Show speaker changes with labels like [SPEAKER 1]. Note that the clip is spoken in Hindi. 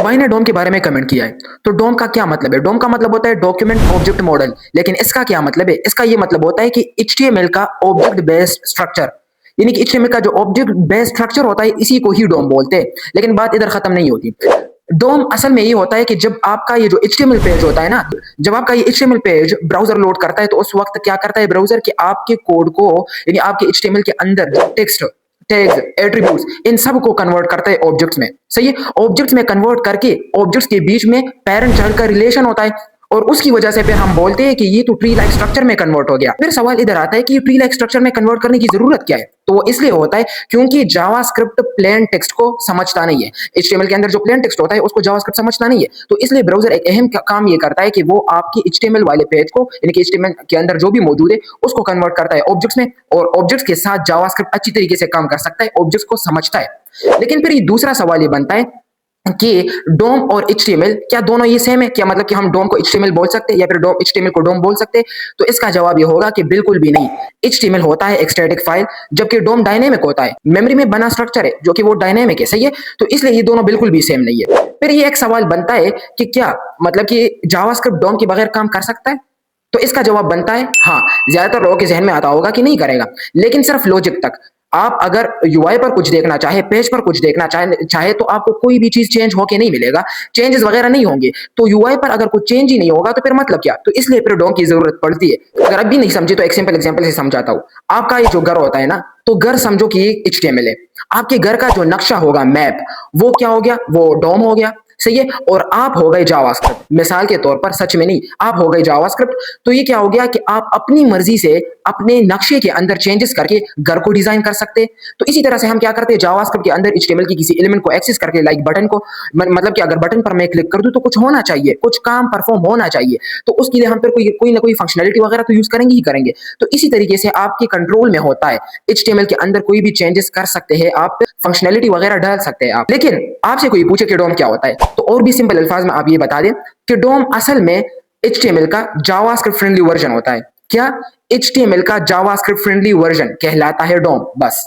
[SPEAKER 1] भाई ने डोम के बारे में कमेंट किया है। तो डोम का क्या मतलब है? डोम का मतलब होता है डॉक्यूमेंट ऑब्जेक्ट मॉडल। लेकिन इसका क्या मतलब है? इसका ये मतलब होता है कि एचटीएमएल का ऑब्जेक्ट बेस्ड स्ट्रक्चर, यानी कि एचटीएमएल का जो ऑब्जेक्ट बेस्ड स्ट्रक्चर होता है इसी को ही डोम बोलते हैं। लेकिन बात इधर खत्म नहीं होती। डोम असल में ये होता है कि जब आपका ये जो एचटीएमएल पेज होता है ना, जब आपका ये एचटीएमएल पेज ब्राउजर लोड करता है तो उस वक्त क्या करता है ब्राउजर कि आपके कोड को, यानी आपके एचटीएमएल के अंदर टेक्स्ट, टैग्स, एट्रीब्यूट्स, इन सब को कन्वर्ट करता है ऑब्जेक्ट्स में। सही है? ऑब्जेक्ट्स में कन्वर्ट करके ऑब्जेक्ट्स के बीच में पेरेंट चाइल्ड का रिलेशन होता है और उसकी वजह से फिर हम बोलते हैं कि ये तो ट्री लाइक स्ट्रक्चर में कन्वर्ट हो गया। फिर सवाल इधर आता है कि ट्री लाइक स्ट्रक्चर में कन्वर्ट करने की जरूरत क्या है? तो वो इसलिए होता है क्योंकि जावास्क्रिप्ट प्लेन टेक्स्ट को समझता नहीं है। एचटीएमएल के अंदर जो प्लेन टेक्स्ट होता है उसको जावास्क्रिप्ट समझता नहीं है। तो इसलिए ब्राउजर एक अहम काम ये करता है कि वो आपकी एचटीएमएल वाले पेज को, यानी कि एचटीएमएल के अंदर जो भी मौजूद है उसको कन्वर्ट करता है ऑब्जेक्ट्स में, और ऑब्जेक्ट्स के साथ जावास्क्रिप्ट अच्छी तरीके से काम कर सकता है, ऑब्जेक्ट्स को समझता है। लेकिन फिर ये दूसरा सवाल ये बनता है कि डोम और एचटीएमएल क्या दोनों ये सेम है? क्या मतलब कि हम डोम को एचटीएमएल बोल सकते हैं या फिर डोम एचटीएमएल को डोम बोल सकते हैं? तो इसका जवाब ये होगा कि बिल्कुल भी नहीं। एचटीएमएल होता है एक स्टैटिक फाइल, जबकि डोम डायनेमिक होता है, मेमोरी में बना स्ट्रक्चर है जो कि वो डायनेमिक है। सही है? तो इसलिए ये दोनों बिल्कुल भी सेम नहीं है। फिर ये एक सवाल बनता है कि क्या मतलब कि जावास्क्रिप्ट डोम के बगैर काम कर सकता है? तो इसका जवाब बनता है हाँ। ज्यादातर लोगों के जहन में आता होगा कि नहीं करेगा, लेकिन सिर्फ लॉजिक तक। आप अगर यूआई पर कुछ देखना चाहे, पेज पर कुछ देखना चाहे तो आपको कोई भी चीज चेंज होके नहीं मिलेगा, चेंजेस वगैरह नहीं होंगे। तो यूआई पर अगर कुछ चेंज ही नहीं होगा तो फिर मतलब क्या? तो इसलिए फिर डोम की जरूरत पड़ती है। अगर अब भी नहीं समझे तो एक सिंपल एग्जांपल से समझाता हूं। आपका ये जो घर होता है ना, तो घर समझो कि एचटीएमएल है। आपके घर का जो नक्शा होगा, मैप, वो क्या हो गया? वो डोम हो गया। सही है? और आप हो गए जावास्क्रिप्ट। मिसाल के तौर पर, सच में नहीं, आप हो गए जावास्क्रिप्ट। तो ये क्या हो गया कि आप अपनी मर्जी से अपने नक्शे के अंदर चेंजेस करके घर को डिजाइन कर सकते हैं। तो इसी तरह से हम क्या करते हैं, जावास्क्रिप्ट के अंदर एचटीएमएल की किसी एलिमेंट को एक्सेस करके, लाइक बटन को, मतलब कि अगर बटन पर मैं क्लिक कर दूं तो कुछ होना चाहिए, कुछ काम परफॉर्म होना चाहिए। तो उसके लिए हम फिर कोई ना कोई फंक्शनैलिटी वगैरह तो यूज करेंगे ही करेंगे। तो इसी तरीके से आपके कंट्रोल में होता है, एचटीएमएल के अंदर कोई भी चेंजेस कर सकते हैं आप, फंक्शनैलिटी वगैरह डाल सकते हैं आप। लेकिन आपसे कोई पूछे कि डोम क्या होता है, तो और भी सिंपल अल्फाज में आप ये बता दें कि डोम असल में एचटीएमएल का जावास्क्रिप्ट फ्रेंडली वर्जन होता है। क्या? एचटीएमएल का जावास्क्रिप्ट फ्रेंडली वर्जन कहलाता है डोम, बस।